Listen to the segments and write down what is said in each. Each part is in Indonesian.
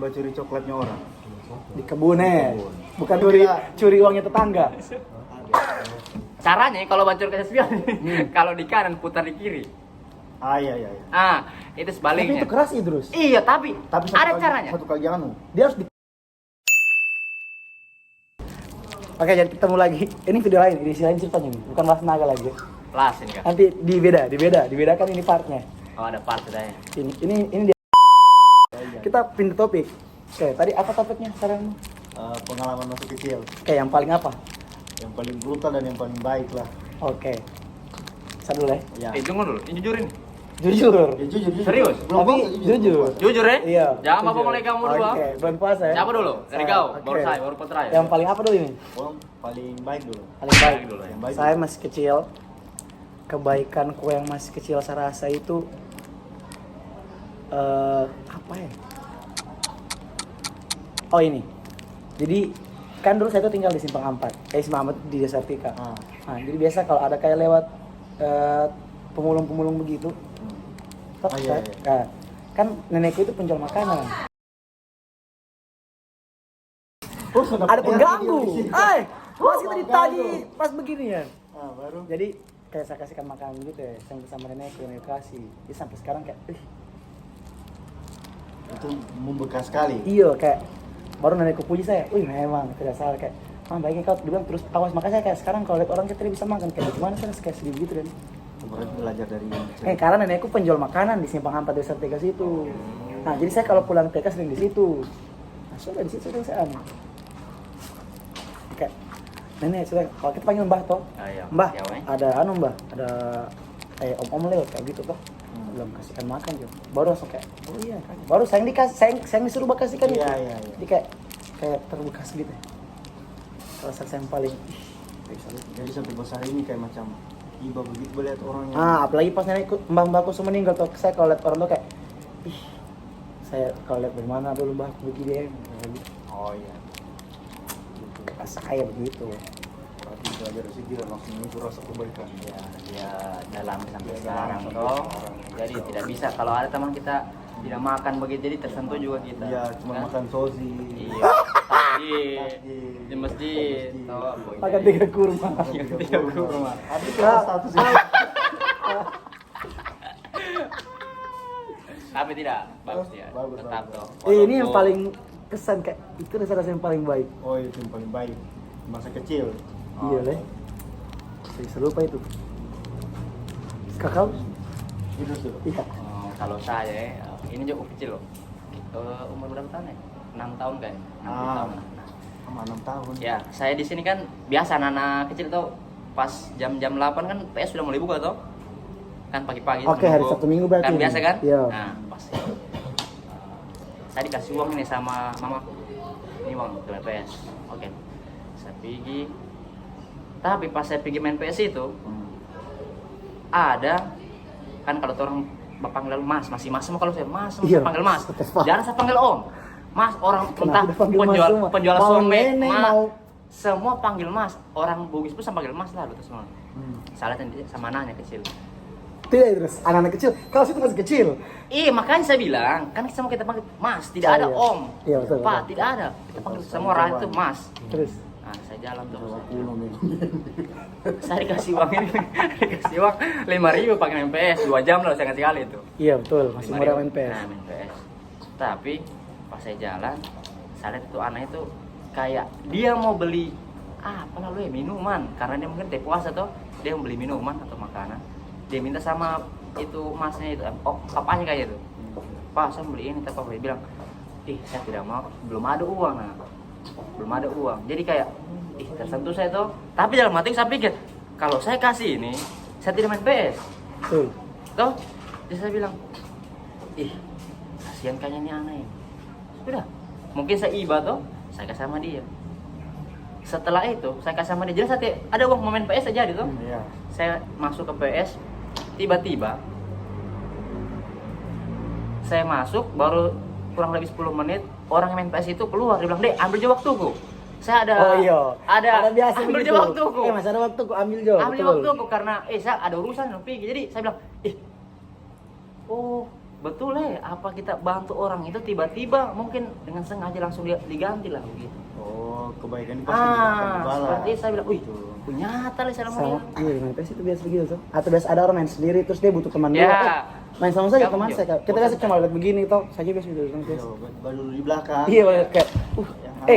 Mbak curi coklatnya orang. Di kebunnya. Bukan curi uangnya tetangga. Caranya kalau bancur ke spion, kalau di kanan putar di kiri. Iya. Itu Tapi sebaliknya. itu keras itu terus. Iya, tapi Tapi ada caranya. Satu kali anu. Dia harus di... Oke, jadi ketemu lagi. Ini video lain, edisi lain ceritanya nih. Bukan Mas Naga lagi. Las ini kan. Nanti dibedakan ini partnya. Oh, ada part saya. Ini dia. Kita pindah topik. Oke, tadi apa topiknya sekarang? Pengalaman masa kecil. Oke, yang paling apa? Yang paling brutal dan yang paling baik lah. Oke. Saya dulu ya. Ya. Tunggu dulu, ini jujurin. Jujur. Ya, jujur. Serius? Belum Tapi puasa, jujur. Jujur ya? Iya. Jangan jujur. bapak mulai kamu dulu. Oke, bulan puasa ya. Siapa dulu? Dari kau, baru Oke. saya, baru putra ya. Yang paling apa dulu ini? Oh, paling baik dulu. Paling baik. dulu ya. Yang baik. Saya masih kecil. Kebaikanku yang masih kecil saya rasa itu apa ya? Oh ini. Jadi kan dulu saya tuh tinggal di Simpang Ampat. Simpang Ampat di Desa Artika. Ah. Nah, jadi biasa kalau ada kayak lewat pemulung-pemulung begitu. Iya. Nah, kan nenekku itu penjual makanan. Oh, sudah Ada punya pengganggu. video di sini. Pas kita ditagi pas begini ya. Baru. Jadi kayak saya kasihkan makanan gitu ya, sama nenekku yang kasih. Jadi sampai sekarang kayak, Itu membekas sekali. iya kayak baru nenekku puji saya, memang tidak salah kayak, baiknya kau dibilang terus awas, makanya kayak sekarang kalau lihat orang kita bisa makan kayak gimana sih kayak sedih gitu kan. Berarti belajar dari Karena nenekku penjual makanan di Simpang Ampat Desa Artika situ. Nah jadi saya kalau pulang TK sering di situ. Nah sudah di situ saya kayak nenek sudah kalau kita panggil mbah toh, Iya. mbah Ya, weh. ada mbah ada om lewat kayak gitu toh. Belum kasihkan makan juga baru langsung kayak iya kan baru sayang disuruh kasihkan itu. Iya. Jadi kayak terbekas gitu rasa saya yang paling Jadi sampai besar ini kayak macam iba begitu melihat orangnya. apalagi pas nenekku mbahku semua meninggal tuh saya kalau lihat orang tuh kayak saya kalau lihat bagaimana dulu mbahku begini Oh iya. pas saya begitu. Berarti belajar dari sini dan langsung itu rasa kebaikan. Ya, dia dalam sampai sekarang toh. Jadi tidak bisa kalau ada teman kita tidak makan begitu jadi tersentuh juga kita. Iya, cuma Kan? makan sozi. Iya. Di masjid. Toh, Makan 3 kurma. Iya, 3 kurma. Ada kelas status ini. Tapi tidak bagus dia. Bagus, Tetap bagus. toh. Ini yang paling kesan kayak itu rasa yang paling baik. Oh itu yang paling baik. Masa kecil. Iya leh. Saya selalu lupa itu. Kakak? Itu tuh. Iya. Kalau saya ini juga kecil loh. Umur berapa tahun ya? 6 tahun kan? 6 tahun. Sama 6 tahun. Ya, saya di sini kan biasa anak kecil tuh pas jam-jam 8 kan PS sudah mulai buka tuh. Kan pagi-pagi. Oke, hari Sabtu Minggu berarti Kan ini. biasa kan? Iya. Nah, pas saya dikasih uang ini sama mama. Ini uang ke PS. Oke. Saya pergi. Tapi pas saya pergi main PS itu ada kan kalau orang panggil mas, masih mas semua kalau saya mas, semua Iya. saya panggil mas. Stefan. Jangan saya panggil om. Mas orang Kenapa entah dipanggil mas semua? penjual Mau somai, nenek, mas, mau semua panggil mas. Orang Bugis pun sama panggil mas lah itu semua. Salah sama anaknya kecil. tidak terus anak-anak kecil. Kalau situ masih kecil. Iya makanya saya bilang kan semua kita panggil mas, tidak ada Iya. om, Iya, betul, pak, betul. tidak ada. Kita panggil semua orang itu mas. Terus Nah saya jalan dong. Kuno nih. Saya dikasih uang ini, dikasih uang 5.000 pakai main PS 2 jam lah saya ngasih kali itu. iya betul, masih 5.000. murah main PS. Nah, main PS. Tapi pas saya jalan, saya lihat itu anak itu kayak dia mau beli apa lalu ya minuman karena dia mungkin teh puasa tuh dia mau beli minuman atau makanan. Dia minta sama itu masnya itu, papanya kayak itu. Pak saya beli ini, tapi pak dia bilang, saya tidak mau, belum ada uang nah. Belum ada uang. Jadi kayak tersentuh saya tuh. Tapi dalam hati saya pikir kalau saya kasih ini, saya tidak main PS. Betul. Toh, jadi saya bilang, kasihan kayaknya ini anak ini. Sudah, mungkin saya iba toh, saya kasih sama dia. Setelah itu, saya kasih sama dia. Jadi saya ada uang mau main PS aja gitu. Iya. Saya masuk ke PS, tiba-tiba saya masuk baru kurang lebih 10 menit orang yang main PS itu keluar, dia bilang, "Dek, ambil aja waktuku." Saya ada Oh iya. ada biasa ambil begitu. aja waktuku. Mas ada waktuku, ambil jo. Ambil betul. waktuku karena saya ada urusan pergi. Jadi saya bilang, oh betul apa kita bantu orang itu tiba-tiba mungkin dengan sengaja langsung diganti lah begitu. Oh, kebaikan itu pasti akan dibalas. Seperti saya bilang, wih, Betul. nyata lah saya Sama, mau iya main PS itu biasa begitu tuh. Atau biasa ada orang main sendiri terus dia butuh teman dulu. Ya. Main sama saja Gabung, teman Jo. saya. Kita biasa cuma lihat begini toh, saja biasa gitu main PS. Yo, baru di belakang. Iya, boleh kayak,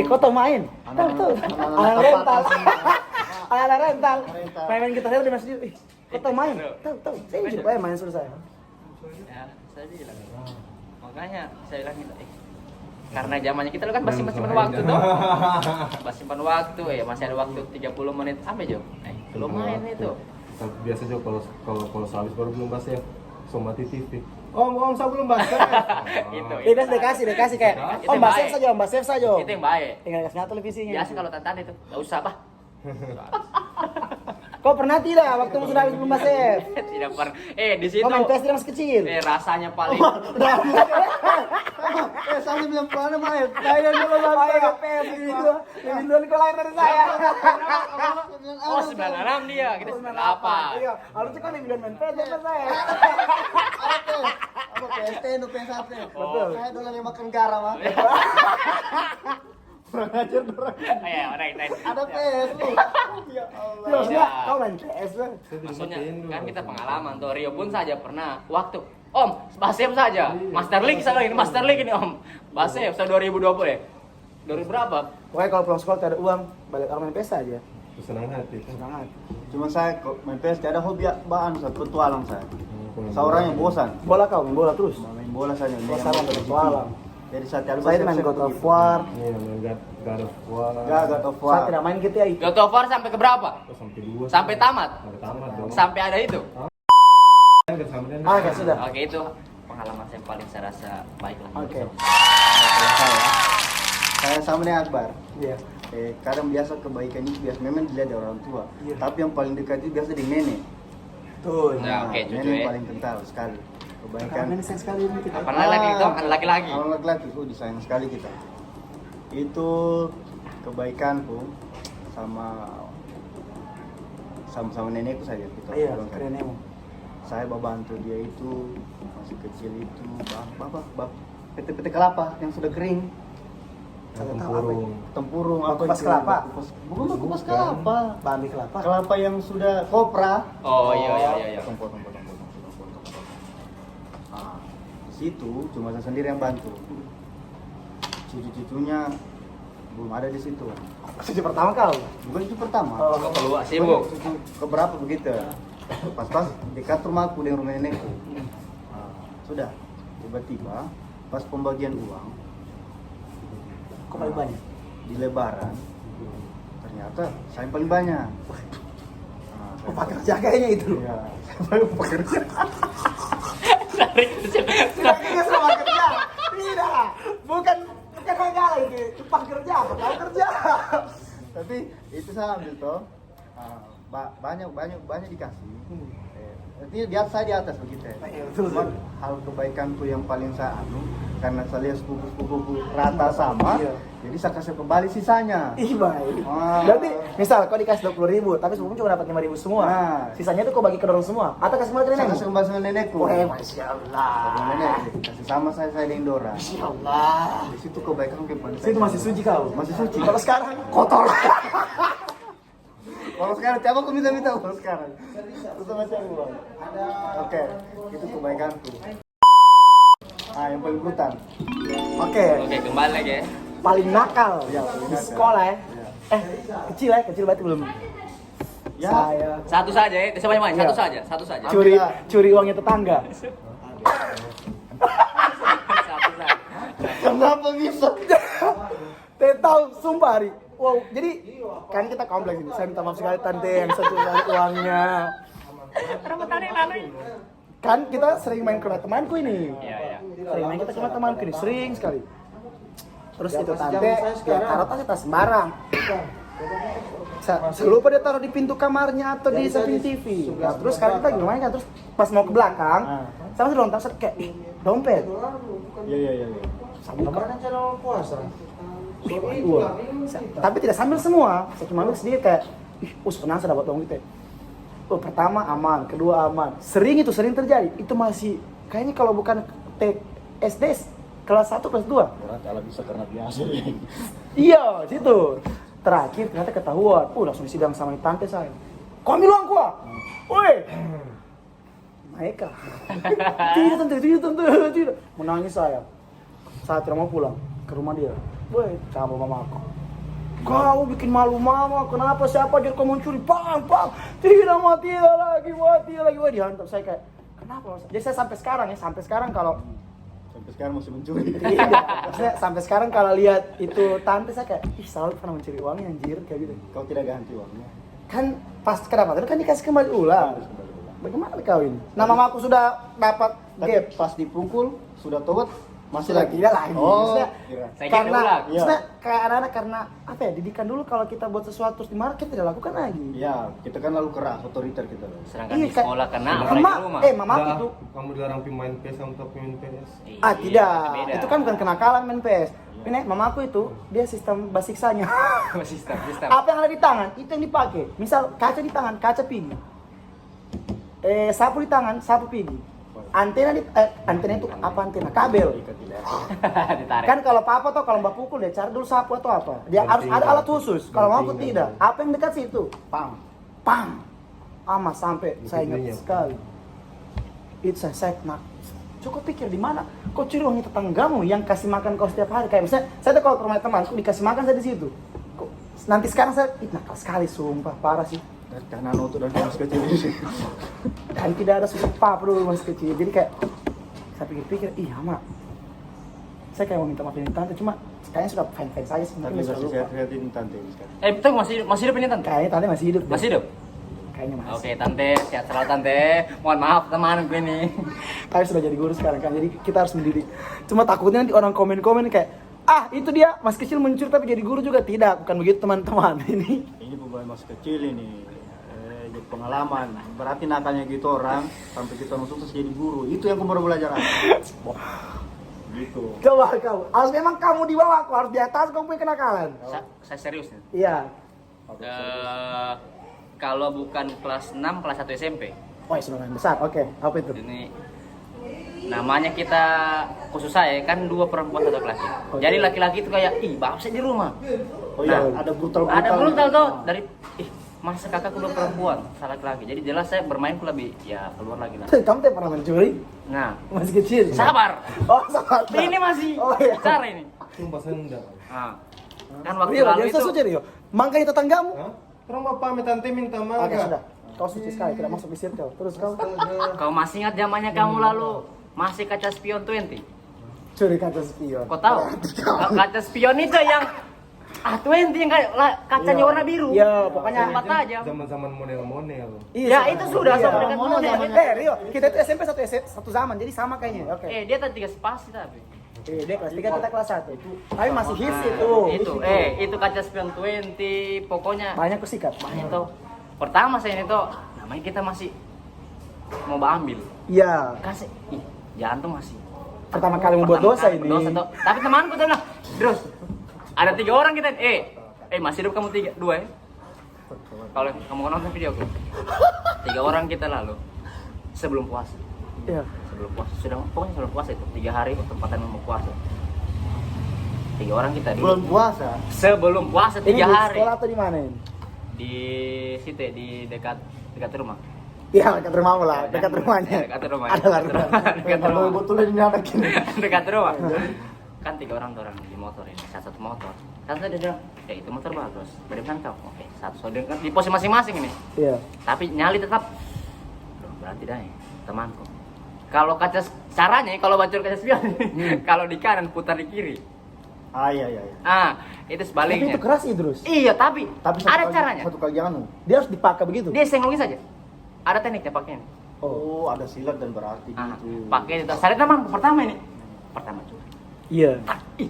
kau tau main? Tahu tahu. Anak rental. Anak rental. Main kita saya udah masih, kau tau main? Tahu tahu. Saya juga main suruh saya. Ya, saya bilang. Makanya saya bilang gitu, karena zamannya kita kan masih simpan waktu tuh. Masih simpan waktu masih ada waktu 30 menit apa Jo? Belum main itu. Biasa juga kalau habis baru belum bahas ya. Somati TV. Om saya belum bahas. Itu. Dia biasa dikasih kayak, Itu Om yang Mbak baik. Sef saja, Mbak Sef saja. Itu yang baik. Tinggal kasih televisinya. Biasa kalau tantan itu, enggak usah, Pak. Kau pernah tidak waktu sudah habis belum Mbak Sef? Tidak pernah. Di situ. Kau main PS dia masih kecil. Rasanya paling Saya bilang mana main. Saya dulu main PS itu. Lebih dulu kau lahir dari saya. Oh, 96 dia, kita 98. Iya, harusnya kau lebih dulu main PS daripada saya. Apa PST itu PS1. Betul. Saya dulu yang makan garam, ah. Belajar dorang. Right. Ada PS lu. Ya Allah. Terusnya kau main PS lah. Maksudnya kan kita pengalaman tuh Rio pun saja pernah waktu Om Basef saja Master League ini Master League ini Om Basef tahun 2020 ya 2000 berapa? Pokoknya kalau pulang sekolah tidak ada uang, balik orang main PS aja. Senang hati. Senang hati. Cuma saya kok main PS tidak ada hobi bahan saya petualang saya. Saya orang yang bosan. Bola kau main bola terus. Main bola saja. Bola sama petualang. Jadi saat ada Saya main God of War. Iya, main God of War. God of Saya War. tidak main GTA itu. God of War sampai ke berapa? Sampai 2. Sampai tamat? Sampai tamat dong. Sampai ada itu? Enggak sudah. Oke itu pengalaman saya paling saya rasa baik lah. Oke. Saya sama dengan Akbar. Iya. Kadang biasa kebaikan itu biasa memang dilihat dari orang tua. Iya. Tapi yang paling dekat itu biasa di nenek. Tuh. Ya, oke, nenek cucu, yang ya. paling kental sekali. Kebaikan. Karena sayang sekali ini kita. Apalagi lagi itu anak laki-laki. Kalau laki-laki itu disayang sekali kita. Itu kebaikanku sama nenekku saja kita. Iya, bilang keren tadi. emang. Saya bantu dia itu masih kecil itu PT kelapa yang sudah kering. Tempurung Kupas itu? kelapa? Bukan kupas kelapa. Bambi kelapa. Kelapa yang sudah kopra. Oh iya. Tempur. Ah, di situ cuma saya sendiri yang bantu. Cucu-cucunya belum ada di situ. Cucu pertama kau. Bukan cucu pertama. Oh. Kau keluar sibuk. Cucu keberapa begitu? Pas dekat rumahku dengan rumah nenekku. Ah, sudah. Tiba-tiba pas pembagian uang Kau paling banyak. di Lebaran ternyata saya yang paling banyak. Apa kerja kayaknya itu? Iya, saya paling pekerja. Tarik kecil. Kayaknya sama kerja. Tidak. Bukan kalah itu. Upah kerja apa? Kau kerja. Tapi itu saya ambil toh. Banyak dikasih. Artinya di atas saya di atas begitu ya. Iya, betul. Cuman hal kebaikanku yang paling saya karena saya lihat sepupu-sepupuku rata sama, Iya. jadi saya kasih kembali sisanya. Ih baik. Wah. Berarti misal kau dikasih 20.000, tapi sepupu cuma dapat 5.000 semua. Nah. Sisanya tuh kau bagi ke dorong semua. Atau kasih kembali ke Saya nenekmu? kasih kembali sama nenekku. Wah, masya Allah. Sama nenek, kasih sama saya di Indora. Masya Allah. Di situ kebaikan yang paling Situ masih suci kau. Masih suci. Kalau sekarang kotor. Kalau sekarang siapa aku minta kalau sekarang. Terus sama siapa bang? Oke, itu kebaikanku. Yang paling brutal. Oke. Oke, kembali lagi ya. Paling nakal Iya, paling di nakal. sekolah ya. Iya. Kecil berarti belum. Ya. Saya Satu saja ya, siapa yang main? Iya. Satu saja. curi uangnya tetangga. Satu saja. Kenapa bisa? Tahu sumpah Ari. Wow, jadi kan kita kompleks ini. Saya minta maaf sekali tante yang saya curi uangnya. Kan kita sering main ke rumah temanku ini. Iya. Sering main kita ke rumah temanku ini, sering sekali. Terus itu tante, ya taruh tas sembarang. Saya lupa dia taruh di pintu kamarnya atau di samping TV. Nah, terus sekarang kita gimana kan? Terus pas mau ke belakang, saya masih lontar set kayak dompet. Iya. Kemarin kan channel puasa. Tapi tidak sambil semua. Saya cuma ambil sendiri kayak, senang saya dapat uang gitu. Pertama aman, kedua aman. Sering terjadi. Itu masih kayaknya kalau bukan SD kelas 1 kelas 2. Berarti ala bisa karena biasa. Iya, situ. Terakhir ternyata ketahuan. Langsung disidang sama tante saya. Kau ambil uang gua. Woi. Mereka. Tidak. Menangis saya. Saat tidak mau pulang ke rumah dia. Woi, sama mamaku. Kau bikin malu mama. Kenapa siapa jadi kau mencuri? Pam. Tidak mati lagi. Woi, dihantam saya kayak. Kenapa? Jadi saya sampai sekarang kalau Sampai sekarang masih mencuri. tidak, maksudnya sampai sekarang kalau lihat itu tante saya kayak, ih selalu pernah mencuri uangnya anjir kayak gitu. Kau tidak ganti uangnya. Kan pas kenapa? Itu kan dikasih kembali ulang. Bagaimana kau ini? Nah mamaku sudah dapat Tapi gap. pas dipukul sudah tobat masih Sudah lagi. tidak lagi. Oh, Maksudnya, kira. Saya karena kira ulang. maksudnya kayak anak-anak karena apa ya? Didikan dulu kalau kita buat sesuatu terus dimarah kita tidak lakukan lagi. Ya, kita kan lalu keras, otoriter kita. Sedangkan Iya, di sekolah kena Mama, apalagi di rumah. mamaku Udah, itu kamu dilarang main PS, kamu tetap main PS. Iya, tidak. beda. Itu kan bukan kenakalan main PS. Ini mamaku itu dia sistem basiksanya. sistem. Apa yang ada di tangan itu yang dipakai. Misal kaca di tangan, kaca pigi. Sapu di tangan, sapu pigi. Antena itu apa antena? Kabel. Ditarik. Kan kalau papa tuh kalau mbak pukul dia cari dulu sapu atau apa. Dia harus ada alat khusus. Kalau mau tidak. Apa yang dekat situ? Pam. Amat sampai saya ingat sekali. Itu saya nak. Cukup pikir di mana? Kok curi uangnya tetanggamu yang kasih makan kau setiap hari? Kayak misalnya saya tuh kalau ke rumah teman, aku dikasih makan saya di situ. Kok nanti sekarang saya nakal sekali sumpah, parah sih. Karena noto dan masih kecil ini sih. Dan tidak ada susu papa dulu masih kecil. Jadi kayak saya pikir-pikir, iya mak. Saya kayak mau minta maaf ini tante, cuma kayaknya sudah fine saja sih. Tapi Mungkin sudah masih lupa. sehat-sehatin tante ini sekarang. Itu masih hidup ini tante? Kayaknya tante masih hidup. deh. Masih hidup? Kayaknya masih. Oke tante, sehat selalu tante. Mohon maaf teman gue nih. Kalian sudah jadi guru sekarang kan, jadi kita harus mendidik. Cuma takutnya nanti orang komen-komen kayak, itu dia masih kecil mencuri tapi jadi guru juga. Tidak, bukan begitu teman-teman. Ini pemain masih kecil ini. Jadi pengalaman. Berarti nakalnya gitu orang sampai kita sukses jadi guru. Itu yang aku baru belajar. Gitu. Coba kau, memang kamu di bawah, aku harus di atas, kamu punya kenakalan. Saya serius nih. Iya. Kalau bukan kelas 6, kelas 1 SMP. Oh, sudah besar. Oke, apa itu? Ini namanya kita khusus saya kan 2 perempuan 1 laki. Oke. Jadi laki-laki itu kayak bapak saya di rumah. Oh iya, Nah, ada brutal. Ada brutal tuh dari masa kakakku 2 perempuan, salah laki. Jadi jelas saya bermainku lebih keluar lagi lah. Kamu tuh pernah mencuri? Nah, Masih kecil. sabar. Oh, sabar. Ini masih Oh, iya. cara ini. Sumpah saya enggak. Nah, kan waktu Rio, lalu dia itu suci Rio. Mangkai tetanggamu. Hah? Terus bapak tante minta maaf. Oke, sudah. Kau suci sekali, tidak masuk di circle. Terus kau kau masih ingat zamannya kamu lalu masih kaca spion 20? curi kaca spion. Kau tahu? Kaca spion itu yang 20 yang kacanya Iya. warna biru. Iya, pokoknya 4 aja. Zaman-zaman model-model. Ya, itu sudah Iya. sama dengan model. Rio, kita itu SMP satu zaman, jadi sama kayaknya. Oke. Dia tadi 3 spasi tapi. Dia kelas 3, kita kelas 1. Tapi masih hits itu. Itu kaca spion 20, pokoknya Banyak kusikat. banyak tuh. Pertama saya ini tuh namanya kita masih mau ambil. Iya. Kasih jantung masih. Pertama kali membuat dosa ini. Dosa tuh. Tapi temanku tuh bilang, "Terus ada 3 orang kita. Masih hidup kamu 2 ya?" Kalau kamu nonton video aku. 3 orang kita lalu sebelum puasa. Iya. Sebelum puasa pokoknya sebelum puasa itu 3 hari tempatan mau puasa. 3 orang kita dulu. Bulan puasa. Sebelum puasa 3 Ini di hari. sekolah atau di mana ini? Di situ ya, di dekat rumah. Iya, dekat rumahmu lah, dekat rumahnya. Dekat rumah. Adalah Dekat rumah. Betul ini ada gini. Dekat rumah. Kan 3 orang tuh orang di motor ini, satu motor. Kan saya dia bilang, itu motor bagus. Berikan kau. Oke, satu so kan di posisi masing-masing ini. Iya. Tapi nyali tetap. Loh, berarti dah ya, temanku. Kalau kaca caranya kalau bacur kaca spion, kalau di kanan putar di kiri. Iya. Itu Tapi sebaliknya. itu keras Idrus. Iya, tapi Tapi ada caranya. Satu kali anu. Dia harus dipakai begitu. Dia senglongin saja. Ada tekniknya pakai ini. Oh, ada silat dan berarti gitu. Pakai itu. Saya teman pertama ini. Pertama juga. Iya. Ih.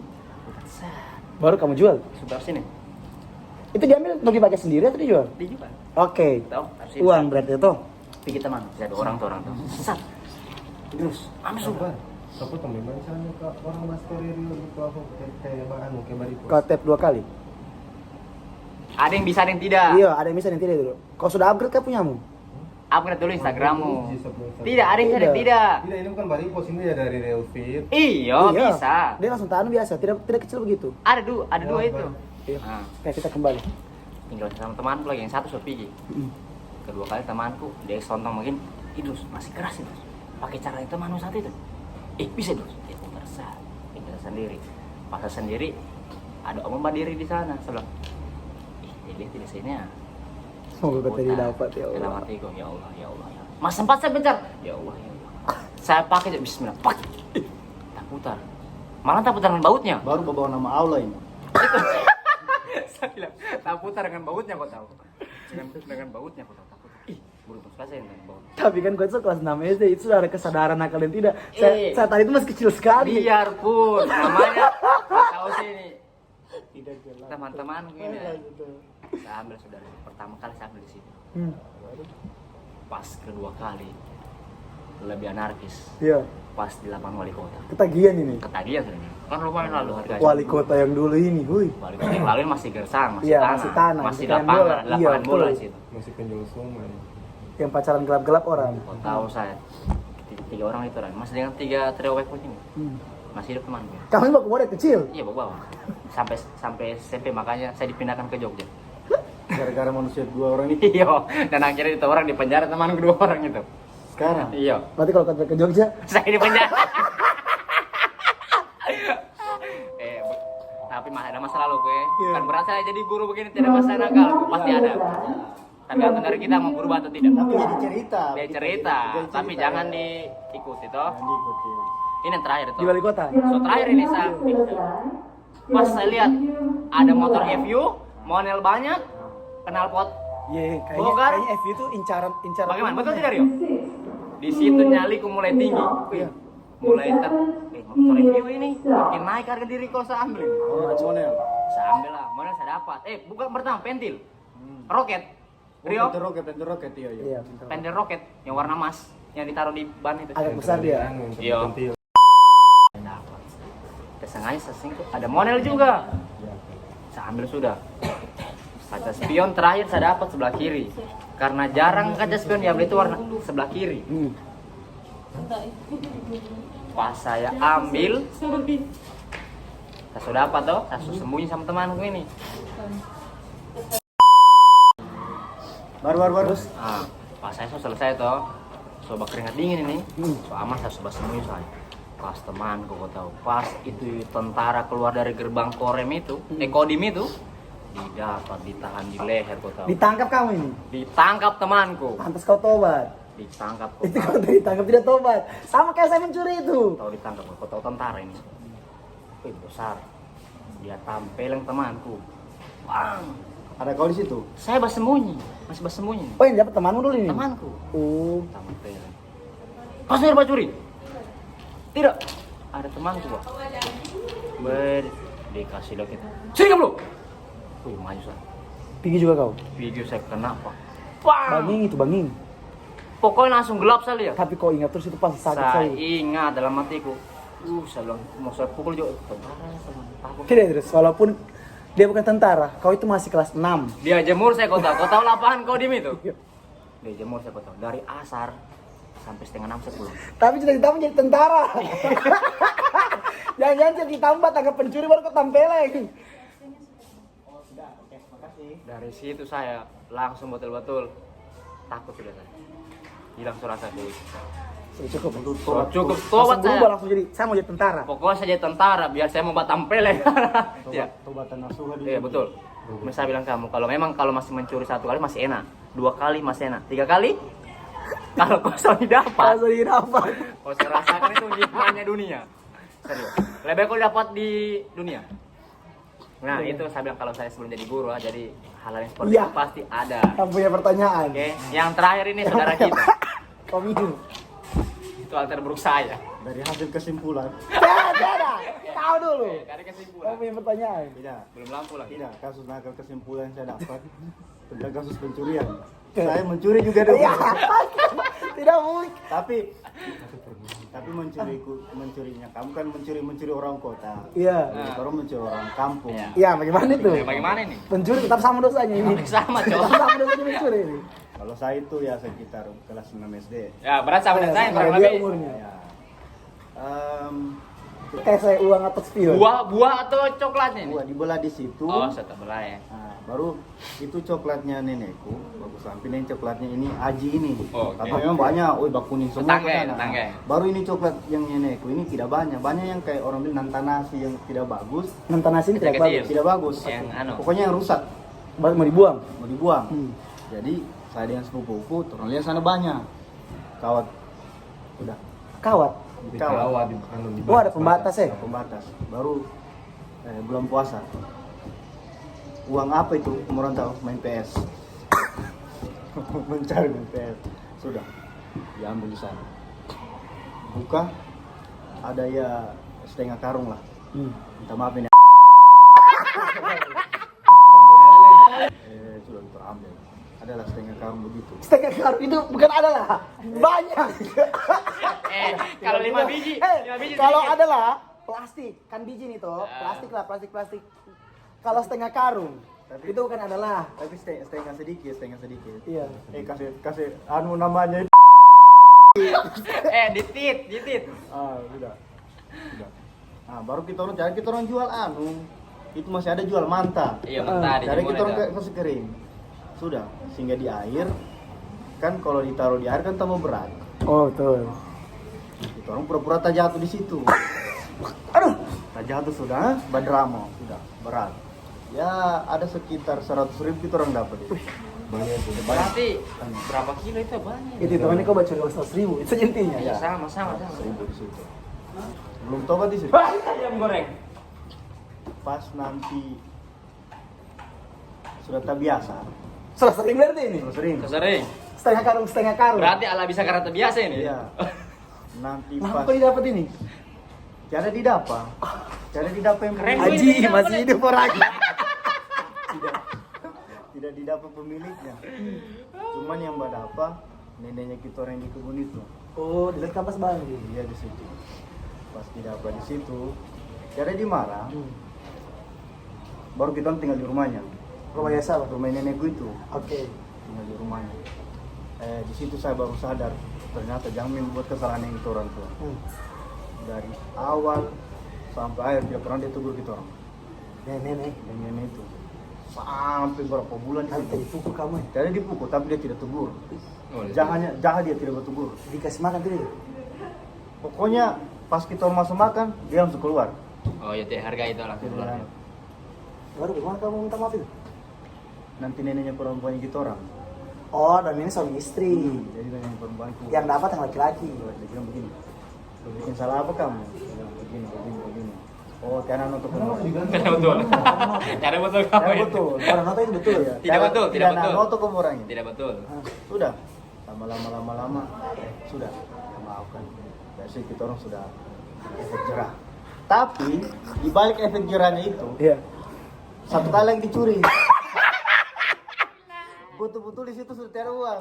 Baru kamu jual. Sudah sini. Itu diambil untuk dipakai sendiri atau dijual? Dijual. Oke. Tahu? Harus ini. Uang berarti itu. Pergi teman. Saya ada orang tuh. Sesat. Terus, ambil sumpah. Aku temen misalnya ke orang Mas Rio itu aku kayak anu kayak baripos. Kau tap 2 kali. Ada yang bisa, ada yang tidak. Iya, ada yang bisa yang tidak dulu. Kau sudah upgrade kan punyamu? upgrade dulu Instagrammu. Di sebelum Instagram. Tidak, ada yang Tidak. tidak. Tidak, ini bukan bari post ini ya dari real fit. Iya, bisa. Dia langsung tahan biasa, tidak kecil begitu. Ada dua Oh, itu. Iya. Nah, Kayak kita kembali. tinggal sama temanku lagi yang satu sudah pergi. Kedua kali temanku dia sontong mungkin, idus masih keras itu. Pakai cara itu temanku satu itu. Bisa dus. Dia pintar sendiri. Pas sendiri ada om berdiri di sana. Saya bilang, dia di sini ya. Semoga kita tidak dapat ya Dalam Allah. hatiku, ya Allah, ya Allah. Ya. Mas sempat saya bencar. Ya Allah, ya Allah. Saya pakai aja bismillah. Pak. Tak putar. Malah tak putar dengan bautnya. Baru bawa nama Allah ini. Saya bilang, tak putar dengan bautnya kau tahu. Dengan bautnya kau tahu. Tak putar. Beruntung sekali saya dengan baut. Tapi kan kau itu kelas 6 SD, itu sudah ada kesadaran kalian tidak? Eh. Saya tadi itu masih kecil sekali. Biarpun namanya tahu sih ini Tidak jelas. teman-teman ini. Saya ambil saudara. Pertama kali saya ambil di situ. Pas kedua kali lebih anarkis. Iya, Pas di lapangan wali kota. ketagihan ini. Ketagihan sebenarnya. Kan lumayan lalu harganya. Wali kota yang dulu ini, hui. Wali kota yang lalu masih gersang, masih Iya, tanah, masih tanah, masih bukan bola. lapangan, Iya, lapangan bola betul. di situ. Masih penjual somai. Yang pacaran gelap-gelap orang. Kau tahu saya tiga orang itu masih dengan 3 trio web ini. Masih hidup teman gue. Kamu ini bawa kecil. Iya bawa. Sampai SMP makanya saya dipindahkan ke Jogja. Gara-gara manusia dua orang ini. Iya, dan akhirnya itu orang di penjara teman kedua orang itu. Sekarang. Iya, Berarti kalau kau ke Jogja, saya di penjara. Tapi ada masa lalu gue. Iya. Kan berat saya jadi guru begini tidak masalah nakal, pasti ada. Tergantung dari kita mau berubah atau tidak. Tapi jadi cerita. Dia cerita, Jadi tapi cerita, jangan ya. diikuti toh. Jangan diikuti. Ini yang terakhir di toh. wali kota. So terakhir ini saya pas saya lihat ada motor FU, model banyak, knalpot. Iya, Bongkar. kayaknya FU itu incaran. Bagaimana? Betul tidak Rio? Di situ nyaliku mulai tinggi. Iya. Mulai motor FU ini makin naik harga diri kau saya ambil. Oh, Monel. Saya ambil lah, model saya dapat. Bukan pertama pentil, roket. Rio, Pentil roket, iya. Iya, pentil roket yang warna emas yang ditaruh di ban itu. agak besar dia. Iya. Dapat. Kesengaja sesingkut. Ada model juga. Saya ambil sudah. Kaca spion terakhir saya dapat sebelah kiri. Karena jarang kaca spion diambil itu warna sebelah kiri. Pas saya ambil, saya sudah dapat toh. Saya sudah sembunyi sama temanku ini. Baru. Terus Pas saya sudah selesai toh. Coba keringat dingin ini. So aman saya coba sembunyi saya. Pas temanku kau tahu. Pas itu tentara keluar dari gerbang Korem itu, Kodim itu, didapat ditahan di leher kau tahu. ditangkap kamu ini. Ditangkap temanku. Pantas kau tobat. Ditangkap kau Itu tahu. kalau ditangkap tidak tobat. Sama kayak saya mencuri itu. Tahu ditangkap kau tahu tentara ini. Wih besar. Dia tampeleng temanku. Bang. Ada kau di situ. Saya bersembunyi, masih bersembunyi. Oh, yang dapat temanmu dulu ini. Temanku. Oh, Tampeleng. Pas saya curi. Tidak. Ada temanku, Pak. Dikasih lagi. Sini kamu. Wih, maju saya. pergi juga kau. Video saya kenapa? Bang. Banging itu banging. Pokoknya langsung gelap saya lihat. Tapi kau ingat terus itu pasti sakit Saya saya. ingat dalam hatiku. Saya bilang mau saya pukul juga tentara teman. Takut. Tidak terus, walaupun dia bukan tentara, kau itu masih kelas 6. Dia jemur saya kau tahu. Kau tahu lapangan Kodim itu? Iya. Dia jemur saya kau tahu. Dari asar sampai setengah 6 saya pulang. Tapi cita-cita menjadi tentara. Jangan-jangan cita-cita tangkap pencuri baru kau tampeleng. Dari situ saya langsung betul-betul takut sudah saya. Hilang suara saya dulu. Sudah cukup. Cukup Langsung tobat berubah saya. langsung jadi, saya mau jadi tentara. Pokoknya saya jadi tentara biar saya mau tampeleng. Ya. Tobatan nasuha di. Iya betul. Saya bilang kamu kalau masih mencuri 1 kali masih enak, 2 kali masih enak, 3 kali kalau kosong dapat. Langsung didapat. Kau saya rasakan itu nikmatnya dunia. Serius. Lebih kau dapat di dunia. Nah itu saya bilang kalau saya sebelum jadi guru jadi hal yang seperti Iya. itu pasti ada. Kamu punya pertanyaan. Oke, yang terakhir ini saudara kita. Kau minum. Itu alter buruk saya. Dari hasil kesimpulan. Tidak. Kau dulu. Dari Kau kesimpulan. punya pertanyaan. Tidak. Belum lampu lagi. Tidak, kasus nakal kesimpulan yang saya dapat tentang kasus pencurian. Saya mencuri juga dong. Iya. Tidak mungkin. Tapi mencurinya kamu kan mencuri orang kota. Iya. Baru mencuri orang kampung. Iya. Iya, bagaimana itu? Bagaimana ini? Pencuri tetap sama dosanya ini. Sama, Tetap cowok. sama dosanya mencuri ini. Kalau saya itu ya sekitar kelas 6 SD. Ya, berat sama dengan saya kurang Kayak dia lebih. umurnya. Ya. Kayak saya uang atas spion. Buah atau coklatnya nih? Gua dibelah di situ. Oh, setelah belah ya. Nah, baru itu coklatnya nenekku, bagus sampai yang coklatnya ini Aji ini. Oh, oke. Tapi memang banyak, woi bak kuning semua. Tetangga ya, kesana. tetangga ya. Baru ini coklat yang nenekku ini tidak banyak. Banyak yang kayak orang bilang nantanasi yang tidak bagus. Nonton nasi ini tidak Kecil. bagus. Tidak bagus. Yang anu. Pokoknya yang rusak, Mau dibuang. mau dibuang. Hmm. Jadi saya dengan sepupuku, turun lihat sana banyak. Kawat, udah. Kawat. Di Kawat. kawat, di Oh, ada pembatas ya? Ada pembatas. Baru bulan puasa. Uang apa itu? Orang tahu main PS. Mencari main PS. Sudah. Diambil di sana. Buka. Ada ya setengah karung lah. Minta maaf ini. Sudah terambil. Adalah setengah karung begitu. Setengah karung itu bukan adalah banyak. Kalau 5 biji, 5 biji Kalau sedikit. adalah plastik, kan biji nih toh, Ah. plastik. Kalau setengah karung, Tapi- itu bukan adalah. Tapi setengah sedikit. Iya. Kasih anu namanya. Ditit. Sudah. Nah, baru kita orang jual anu. Itu masih ada jual manta. Iya, mentah Jadi dijemur kita orang itu. kasih kering. Sudah, sehingga di air kan kalau ditaruh di air kan tambah berat. Oh, betul. Kita orang pura-pura tak jatuh di situ. Aduh, Tak jatuh sudah, badrama sudah berat. Ya ada sekitar 100.000 kita orang dapat. Banyak tuh. Berarti berapa kilo itu banyak? itu teman ini kau baca 200.000, itu intinya. Iya, sama. 1.000 di situ. Belum tobat di situ. Ayam goreng. Pas nanti sudah tak biasa, Sudah sering berarti ini. sudah sering. Sering. Setengah karung. Berarti ala bisa karena terbiasa ini. Iya. Nanti Nah, pas kau dapat ini? cara didapa yang Keren. pemilik. Haji masih hidup orang. tidak didapat pemiliknya. Cuman yang badapa neneknya kita orang di kebun itu. Oh, dilihat kampas bang. Dia di situ. Pas didapat di situ, cara dimarah. Baru kita tinggal di rumahnya. Rumah biasa bang. Rumah nenekku itu Oke. tinggal di rumahnya. Di situ saya baru sadar ternyata jangan membuat kesalahan yang kita orang tua. Dari awal sampai akhir dia pernah dia tegur kita orang. Nenek. Dan nenek itu sampai berapa bulan Kan itu. dipukul kamu ya? Jadi dipukul tapi dia tidak tegur. Oh, Jahat dia tidak bertegur. Dikasih makan tidak? Pokoknya pas kita masuk makan dia langsung keluar. Oh, ya harga itu langsung keluar. Baru gimana kamu minta maaf itu? Nanti neneknya perempuannya kita orang. Oh, dan ini suami istri. Jadi neneknya perempuan itu. Yang dapat yang laki-laki. Dia bilang begini. "Lu bikin salah apa kamu?" Dia bilang, begini. Oh, tiada untuk kamu. Cara betul. Cara betul kamu. Tidak itu. betul. Orang nota itu betul ya? Tidak betul, tidak betul. Noto kamu orangnya. Tidak betul. Sudah. Lama-lama sudah maafkan. Biasanya kita orang sudah efek jerah. Tapi di balik efek jerahnya itu Iya. satu kali lagi dicuri. Betul-betul di situ sudah tiada uang.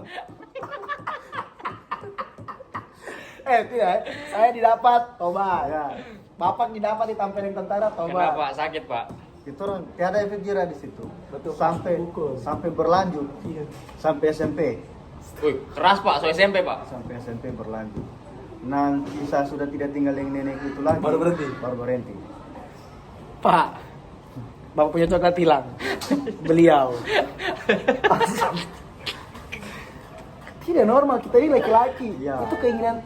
Tidak. Saya didapat, tobat. Ya. Bapak didapat ditampilin tentara, tobat. Kenapa sakit, Pak? Kita orang tiada efek jerah di situ. Betul, Sampai berlanjut Iya. sampai SMP. Wih, keras, Pak. So SMP, Pak. Sampai SMP berlanjut. Nanti saya sudah tidak tinggal yang nenekku itu lagi. Baru berhenti? Baru berhenti. Pak, Bapak punya coklat hilang. Beliau. Tidak normal, kita ini laki-laki. Iya. Itu keinginan.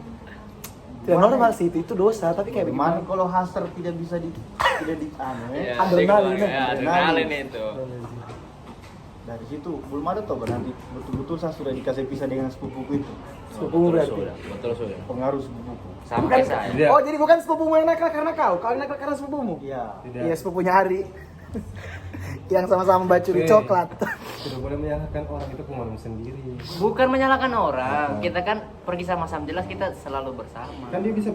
Tidak normal sih, itu dosa. Tapi kayak Bagaimana bagaimana? kalau hasrat tidak bisa tidak di Iya, Adrenalin, ya, adrenalin itu. Dari situ belum ada toh nanti betul-betul saya sudah dikasih pisah dengan sepupuku itu. Sepupumu berarti? Betul, sudah. Pengaruh sepupuku. Sama Bukan, kayak saya. Iya. oh jadi bukan sepupumu yang nakal karena kau yang nakal karena sepupumu? Iya. Tidak. Iya, sepupunya Hari. Yang sama-sama bacuri Oke. coklat. Tidak boleh menyalahkan orang, itu pengalaman sendiri. Bukan menyalahkan orang. Kita kan pergi sama-sama, jelas kita selalu bersama. Kan dia bisa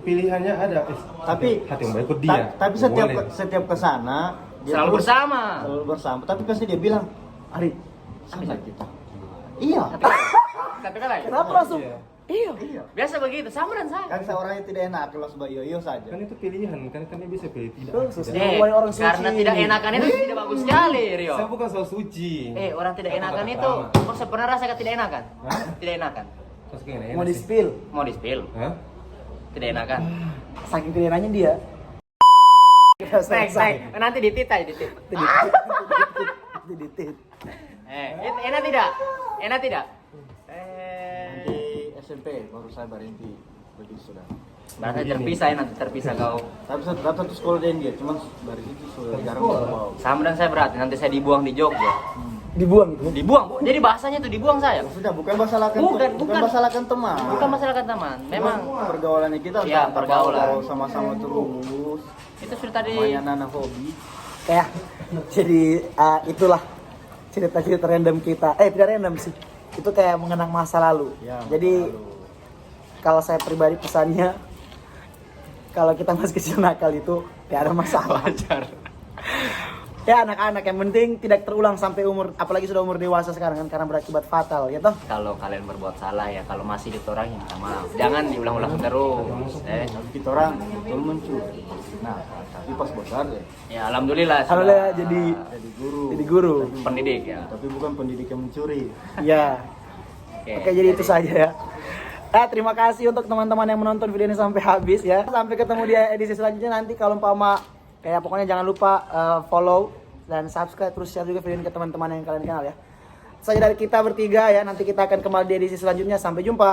pilihannya ada. Tapi hati yang baik ikut dia. Tapi Nggak boleh. setiap ke sana dia Selalu terus bersama. Selalu bersama. Tapi pasti dia bilang, "Ari, sama kita." Iya. Tapi kan lain. Kenapa langsung? Iya. Iya. Iya. Biasa begitu, sama dan saya. Kan seorangnya tidak enak kalau sebab yo saja. Kan itu pilihan, kan dia bisa pilih tidak. Sus, tidak. Wahai orang suci. Karena tidak enakan itu tidak bagus sekali, Rio. Saya bukan soal suci. Orang tidak Saya enakan kata itu, pertama. kok saya pernah rasakan tidak enakan? Hah? Tidak enakan. Terus kayak enak Mau sih. di-spill. Mau di-spill? Hah? Tidak enakan. Saking kedengarannya dia. Next. Nanti ditit aja, ditit. Ditit. Enak tidak? Enak tidak? Nanti SMP baru saya berhenti begitu sudah. Berarti terpisah ya, nanti terpisah kau. Tapi satu sekolah dengan dia, cuman dari situ sudah jarang bawa. Sama dan saya berarti, nanti saya dibuang di Jogja. Dibuang itu. Dibuang, Bu. Jadi bahasanya tuh dibuang saya. Sudah bukan masalahkan Bukan. masalahkan teman. Bukan masalah kan teman, memang pergaulannya kita Iya, antara pergaulan. kalau sama-sama terus. itu sudah tadi. Lumayan anak hobi. Kayak jadi itulah cerita-cerita random kita. Tidak random sih. Itu kayak mengenang masa lalu. Ya, Jadi lalu. kalau saya pribadi pesannya, kalau kita masih kecil nakal itu ya ada masalah. Wajar. Ya anak-anak yang penting tidak terulang sampai umur, apalagi sudah umur dewasa sekarang kan, karena berakibat fatal ya toh. Kalau kalian berbuat salah ya, kalau masih ditorangin minta maaf. Jangan diulang-ulang terus. Tapi kita orang betul mencuri. Nah, tapi pas besar ya Ya alhamdulillah. sudah Alhamdulillah jadi guru. pendidik ya. Tapi bukan pendidik yang mencuri. Ya. Oke, jadi itu saja ya. Terima kasih untuk teman-teman yang menonton video ini sampai habis ya. Sampai ketemu di edisi selanjutnya nanti, kalau umpama kayak pokoknya jangan lupa follow dan subscribe, terus share juga video ini ke teman-teman yang kalian kenal ya. Itu saja dari kita bertiga ya. Nanti kita akan kembali di edisi selanjutnya. Sampai jumpa.